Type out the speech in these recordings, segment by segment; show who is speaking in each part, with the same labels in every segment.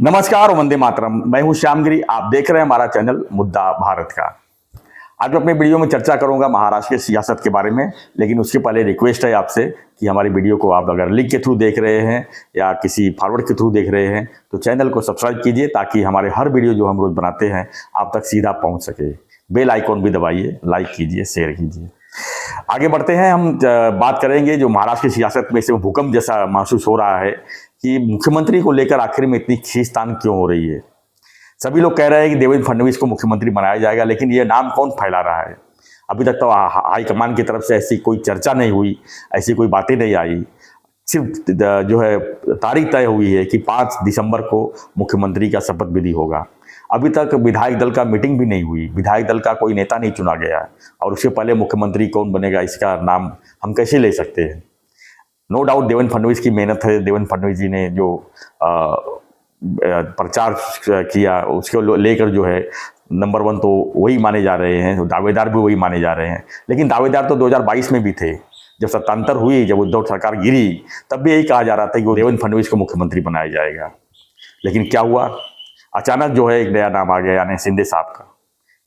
Speaker 1: नमस्कार और वंदे मातरम। मैं हूं श्यामगिरी। आप देख रहे हैं हमारा चैनल मुद्दा भारत का। आज मैं अपने वीडियो में चर्चा करूंगा महाराष्ट्र की सियासत के बारे में, लेकिन उसके पहले रिक्वेस्ट है आपसे कि हमारी वीडियो को आप अगर लिंक के थ्रू देख रहे हैं या किसी फॉरवर्ड के थ्रू देख रहे हैं तो चैनल को सब्सक्राइब कीजिए, ताकि हमारे हर वीडियो जो हम रोज़ बनाते हैं आप तक सीधा पहुँच सके। बेल आइकॉन भी दबाइए, लाइक कीजिए, शेयर कीजिए। आगे बढ़ते हैं। हम बात करेंगे जो महाराष्ट्र की सियासत में से भूकंप जैसा महसूस हो रहा है कि मुख्यमंत्री को लेकर आखिर में इतनी खींचतान क्यों हो रही है। सभी लोग कह रहे हैं कि देवेंद्र फडणवीस को मुख्यमंत्री बनाया जाएगा, लेकिन ये नाम कौन फैला रहा है? अभी तक तो हाईकमान की तरफ से ऐसी कोई चर्चा नहीं हुई, ऐसी कोई बातें नहीं आई। सिर्फ जो है तारीख तय हुई है कि 5 दिसंबर को मुख्यमंत्री का शपथ विधि होगा। अभी तक विधायक दल का मीटिंग भी नहीं हुई, विधायक दल का कोई नेता नहीं चुना गया, और उसके पहले मुख्यमंत्री कौन बनेगा इसका नाम हम कैसे ले सकते हैं? नो डाउट देवेंद्र फडणवीस की मेहनत है। देवेंद्र फडणवीस जी ने जो प्रचार किया उसको लेकर जो है नंबर 1 तो वही माने जा रहे हैं, दावेदार भी वही माने जा रहे हैं। लेकिन दावेदार तो 2022 में भी थे, जब सत्तांतर हुई, जब उद्धव सरकार गिरी, तब भी यही कहा जा रहा था कि देवेंद्र फडणवीस को मुख्यमंत्री बनाया जाएगा। लेकिन क्या हुआ? अचानक जो है एक नया नाम आ गया, यानी शिंदे साहब का।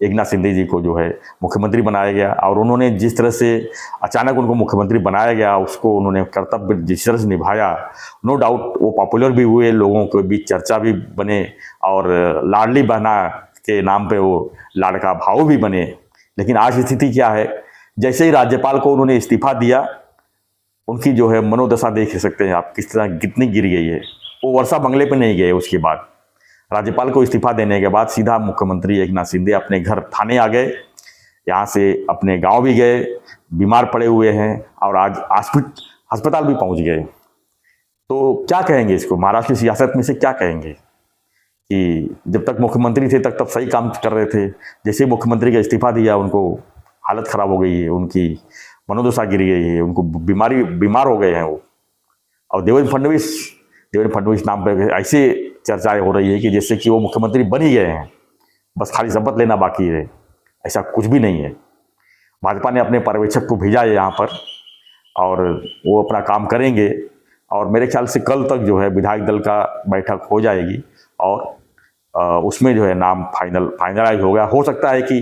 Speaker 1: एकनाथ शिंदे जी को जो है मुख्यमंत्री बनाया गया, और उन्होंने जिस तरह से अचानक उनको मुख्यमंत्री बनाया गया, उसको उन्होंने कर्तव्य जिस तरह से निभाया, नो डाउट वो पॉपुलर भी हुए, लोगों के बीच चर्चा भी बने, और लाडली बहना के नाम पे वो लाड़का भाव भी बने। लेकिन आज स्थिति क्या है? जैसे ही राज्यपाल को उन्होंने इस्तीफा दिया, उनकी जो है मनोदशा देख सकते हैं आप किस तरह कितनी गिर गई है। वो वर्षा बंगले पे नहीं गए, उसके बाद राज्यपाल को इस्तीफा देने के बाद सीधा मुख्यमंत्री एकनाथ शिंदे अपने घर थाने आ गए, यहाँ से अपने गांव भी गए, बीमार पड़े हुए हैं, और आज अस्पताल भी पहुंच गए। तो क्या कहेंगे इसको? महाराष्ट्र की सियासत में से क्या कहेंगे कि जब तक मुख्यमंत्री थे तब सही काम कर रहे थे, जैसे ही मुख्यमंत्री का इस्तीफा दिया उनको हालत ख़राब हो गई है, उनकी मनोदशा गिर गई है, उनको बीमार हो गए हैं वो। और देवेंद्र फडणवीस नाम पर ऐसे चर्चाएं हो रही है कि जैसे कि वो मुख्यमंत्री बन ही गए हैं, बस खाली शपथ लेना बाकी है। ऐसा कुछ भी नहीं है। भाजपा ने अपने पर्यवेक्षक को भेजा है यहाँ पर, और वो अपना काम करेंगे, और मेरे ख्याल से कल तक जो है विधायक दल का बैठक हो जाएगी, और उसमें जो है नाम फाइनलाइज होगा। हो सकता है कि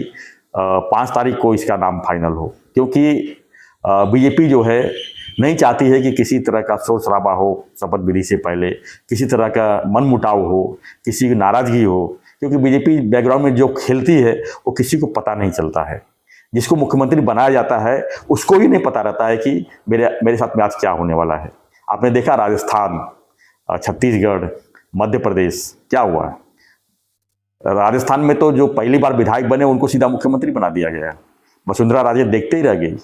Speaker 1: 5 तारीख को इसका नाम फाइनल हो, क्योंकि बीजेपी जो है नहीं चाहती है कि किसी तरह का शोर शराबा हो शपथ विधि से पहले, किसी तरह का मनमुटाव हो, किसी की नाराज़गी हो, क्योंकि बीजेपी बैकग्राउंड में जो खेलती है वो किसी को पता नहीं चलता है। जिसको मुख्यमंत्री बनाया जाता है उसको ही नहीं पता रहता है कि मेरे साथ में आज क्या होने वाला है। आपने देखा राजस्थान, छत्तीसगढ़, मध्य प्रदेश क्या हुआ है। राजस्थान में तो जो पहली बार विधायक बने उनको सीधा मुख्यमंत्री बना दिया गया। वसुंधरा राजे देखते ही रह गई।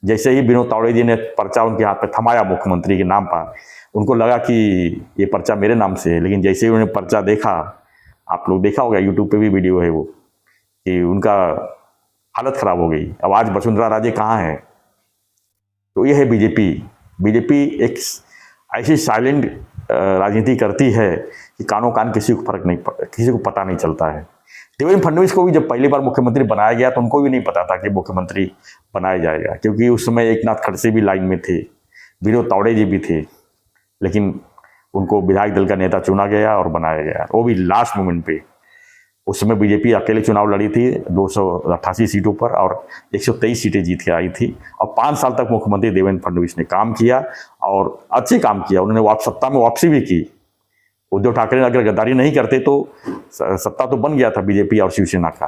Speaker 1: जैसे ही विनोद तावड़े जी ने पर्चा उनके हाथ पे थमाया मुख्यमंत्री के नाम पर, उनको लगा कि ये पर्चा मेरे नाम से है। लेकिन जैसे ही उन्होंने पर्चा देखा, आप लोग देखा होगा यूट्यूब पे भी वीडियो है वो, कि उनका हालत ख़राब हो गई। अब आज वसुंधरा राजे कहाँ हैं? तो ये है बीजेपी एक ऐसी साइलेंट राजनीति करती है कि कानों कान किसी को पता नहीं चलता है। देवेंद्र फडणवीस को भी जब पहली बार मुख्यमंत्री बनाया गया तो उनको भी नहीं पता था कि मुख्यमंत्री बनाया जाएगा, क्योंकि उस समय एकनाथ खड़से भी लाइन में थे, विनोद तावड़े जी भी थे, लेकिन उनको विधायक दल का नेता चुना गया और बनाया गया, वो भी लास्ट मोमेंट पे। उस समय बीजेपी अकेले चुनाव लड़ी थी 288 सीटों पर, और 123 सीटें जीत के आई थी, और 5 साल तक मुख्यमंत्री देवेंद्र फडणवीस ने काम किया, और अच्छे काम किया। उन्होंने सत्ता में वापसी भी की। उद्धव ठाकरे अगर गद्दारी नहीं करते तो सत्ता तो बन गया था बीजेपी और शिवसेना का।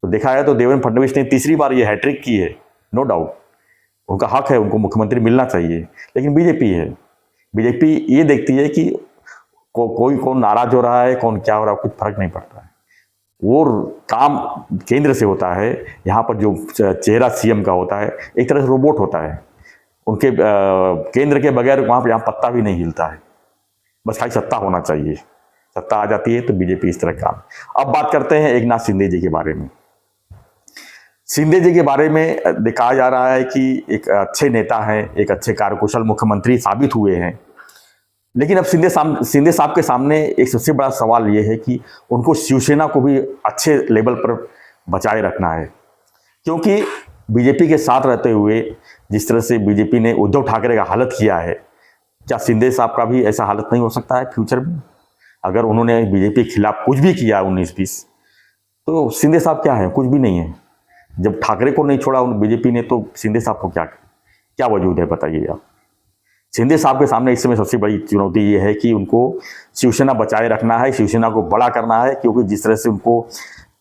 Speaker 1: तो देखा है तो देवेंद्र फडणवीस ने तीसरी बार ये हैट्रिक की है, नो डाउट उनका हक है, उनको मुख्यमंत्री मिलना चाहिए। लेकिन बीजेपी ये देखती है कि कौन नाराज हो रहा है, कौन क्या हो रहा है, कुछ फर्क नहीं पड़ता है। वो काम केंद्र से होता है। यहाँ पर जो चेहरा सीएम का होता है एक तरह से रोबोट होता है। उनके केंद्र के बगैर वहाँ पर यहाँ पत्ता भी नहीं हिलता है। बस खाली सत्ता होना चाहिए, सत्ता आ जाती है तो बीजेपी इस तरह काम। अब बात करते हैं एकनाथ शिंदे जी के बारे में। शिंदे जी के बारे में दिखाया जा रहा है कि एक अच्छे नेता हैं, एक अच्छे कार्यकुशल मुख्यमंत्री साबित हुए हैं। लेकिन अब शिंदे साहब के सामने एक सबसे बड़ा सवाल ये है कि उनको शिवसेना को भी अच्छे लेवल पर बचाए रखना है, क्योंकि बीजेपी के साथ रहते हुए जिस तरह से बीजेपी ने उद्धव ठाकरे का हालत किया है, क्या शिंदे साहब का भी ऐसा हालत नहीं हो सकता है फ्यूचर में? अगर उन्होंने बीजेपी के खिलाफ कुछ भी किया 19-20, तो शिंदे साहब क्या है? कुछ भी नहीं है। जब ठाकरे को नहीं छोड़ा बीजेपी ने, तो शिंदे साहब को क्या क्या वजूद है, बताइए आप। शिंदे साहब के सामने इस समय सबसे बड़ी चुनौती ये है कि उनको शिवसेना बचाए रखना है, शिवसेना को बड़ा करना है, क्योंकि जिस तरह से उनको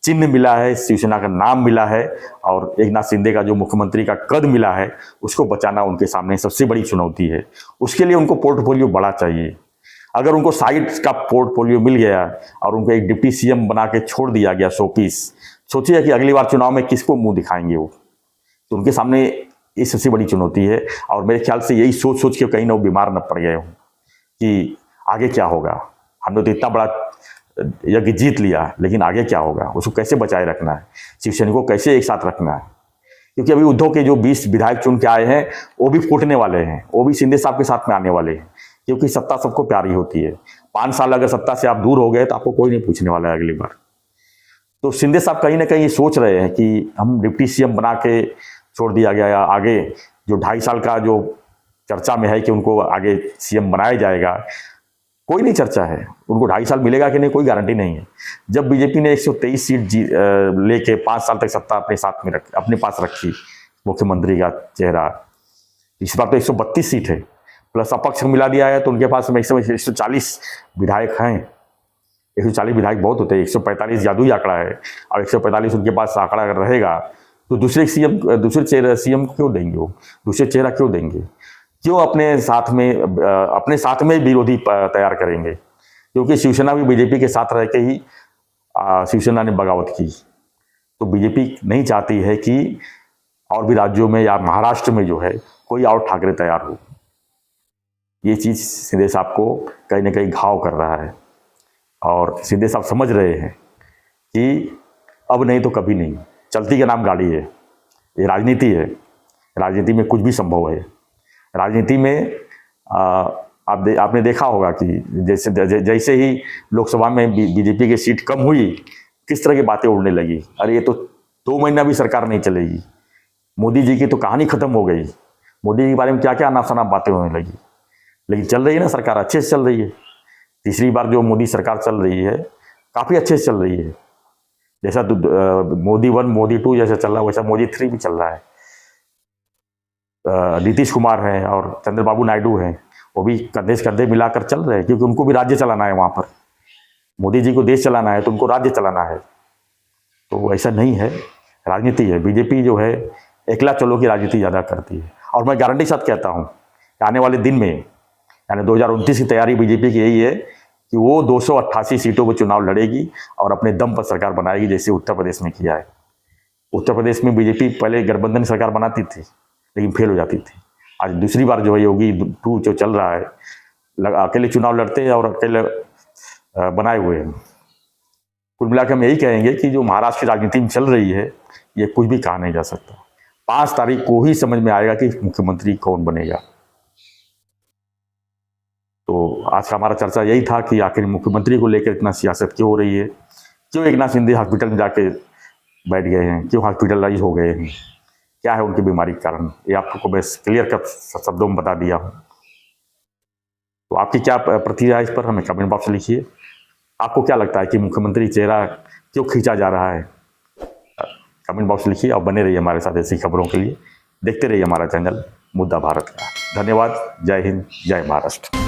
Speaker 1: चिन्ह मिला है, शिवसेना का नाम मिला है, और एकनाथ शिंदे का जो मुख्यमंत्री का कद मिला है, उसको बचाना उनके सामने सबसे बड़ी चुनौती है। उसके लिए उनको पोर्टफोलियो बड़ा चाहिए। अगर उनको साइड का पोर्टफोलियो मिल गया और उनको एक डिप्टी सीएम बना के छोड़ दिया गया 100 पीस, सोचिए कि अगली बार चुनाव में किसको मुंह दिखाएंगे वो। तो उनके सामने ये सबसे बड़ी चुनौती है, और मेरे ख्याल से यही सोच सोच के कहीं ना वो बीमार न पड़ गए हों कि आगे क्या होगा। हमने तो इतना बड़ा यज्ञ जीत लिया, लेकिन आगे क्या होगा, उसको कैसे बचाए रखना है, शिवसेना को कैसे एक साथ रखना है। क्योंकि अभी उद्धव के जो 20 विधायक चुन के आए हैं, वो भी फूटने वाले हैं, वो भी शिंदे साहब के साथ में आने वाले हैं, क्योंकि सत्ता सबको प्यारी होती है। 5 साल अगर सत्ता से आप दूर हो गए तो आपको कोई नहीं पूछने वाला है अगली बार। तो शिंदे साहब कहीं ना कहीं ये सोच रहे हैं कि हम डिप्टी सीएम बना के छोड़ दिया गया, या आगे जो 2.5 साल का जो चर्चा में है कि उनको आगे सीएम बनाया जाएगा, कोई नहीं चर्चा है। उनको 2.5 साल मिलेगा कि नहीं, कोई गारंटी नहीं है। जब बीजेपी ने 123 सीट लेके 5 साल तक सत्ता अपने साथ में अपने पास रखी, मुख्यमंत्री का चेहरा, इस बार तो 132 सीट है, प्लस अपक्ष मिला दिया है, तो उनके पास में 140 विधायक हैं। 140 विधायक बहुत होते हैं, 145 जादुई आंकड़ा है, और 145 उनके पास आंकड़ा अगर रहेगा तो दूसरे सीएम क्यों देंगे वो, दूसरे चेहरा क्यों देंगे, क्यों अपने साथ में विरोधी तैयार करेंगे। क्योंकि शिवसेना भी बीजेपी के साथ रह के ही शिवसेना ने बगावत की। तो बीजेपी नहीं चाहती है कि और भी राज्यों में या महाराष्ट्र में जो है कोई और ठाकरे तैयार हो। ये चीज़ शिंदे साहब को कहीं ना कहीं घाव कर रहा है, और शिंदे साहब समझ रहे हैं कि अब नहीं तो कभी नहीं। चलती का नाम गाड़ी है, ये राजनीति है, राजनीति में कुछ भी संभव है। राजनीति में आपने देखा होगा कि जैसे ही लोकसभा में बीजेपी की सीट कम हुई, किस तरह की बातें उड़ने लगी। अरे ये तो 2 महीना भी सरकार नहीं चलेगी, मोदी जी की तो कहानी खत्म हो गई, मोदी जी के बारे में क्या क्या नाफसाना बातें होने लगी। लेकिन चल रही है ना सरकार, अच्छे से चल रही है। तीसरी बार जो मोदी सरकार चल रही है, काफ़ी अच्छे से चल रही है। जैसा मोदी 1 मोदी 2 जैसा चल रहा है, वैसा मोदी 3 भी चल रहा है। नीतीश कुमार हैं और चंद्रबाबू नायडू हैं, वो भी कंधे से कंधे मिलाकर चल रहे हैं, क्योंकि उनको भी राज्य चलाना है। वहाँ पर मोदी जी को देश चलाना है, तो उनको राज्य चलाना है। तो ऐसा नहीं है, राजनीति है। बीजेपी जो है एकला चलो की राजनीति ज़्यादा करती है। और मैं गारंटी के साथ कहता हूँ कि आने वाले दिन में, यानी 2029 की तैयारी बीजेपी की यही है कि वो 288 सीटों पर चुनाव लड़ेगी और अपने दम पर सरकार बनाएगी, जैसे उत्तर प्रदेश में किया है। उत्तर प्रदेश में बीजेपी पहले गठबंधन सरकार बनाती थी, लेकिन फेल हो जाती थी। आज दूसरी बार जो है योगी 2 जो चल रहा है, अकेले चुनाव लड़ते हैं और अकेले बनाए हुए हैं। कुल मिलाकर हम यही कहेंगे कि जो महाराष्ट्र की राजनीति में चल रही है, ये कुछ भी कहा नहीं जा सकता। 5 तारीख को ही समझ में आएगा कि मुख्यमंत्री कौन बनेगा। तो आज का हमारा चर्चा यही था कि आखिर मुख्यमंत्री को लेकर इतना सियासत क्यों हो रही है, क्यों एकनाथ शिंदे हॉस्पिटल में जाके बैठ गए हैं, क्यों हॉस्पिटलाइज हो गए हैं, क्या है उनकी बीमारी के कारण। ये आपको मैं क्लियर कट शब्दों में बता दिया हूँ। तो आपकी क्या प्रतिक्रिया है इस पर, हमें कमेंट बॉक्स में लिखिए। आपको क्या लगता है कि मुख्यमंत्री चेहरा क्यों खींचा जा रहा है, कमेंट बॉक्स लिखिए। और बने रहिए हमारे साथ ऐसी खबरों के लिए, देखते रहिए हमारा चैनल मुद्दा भारत का। धन्यवाद। जय हिंद, जय महाराष्ट्र।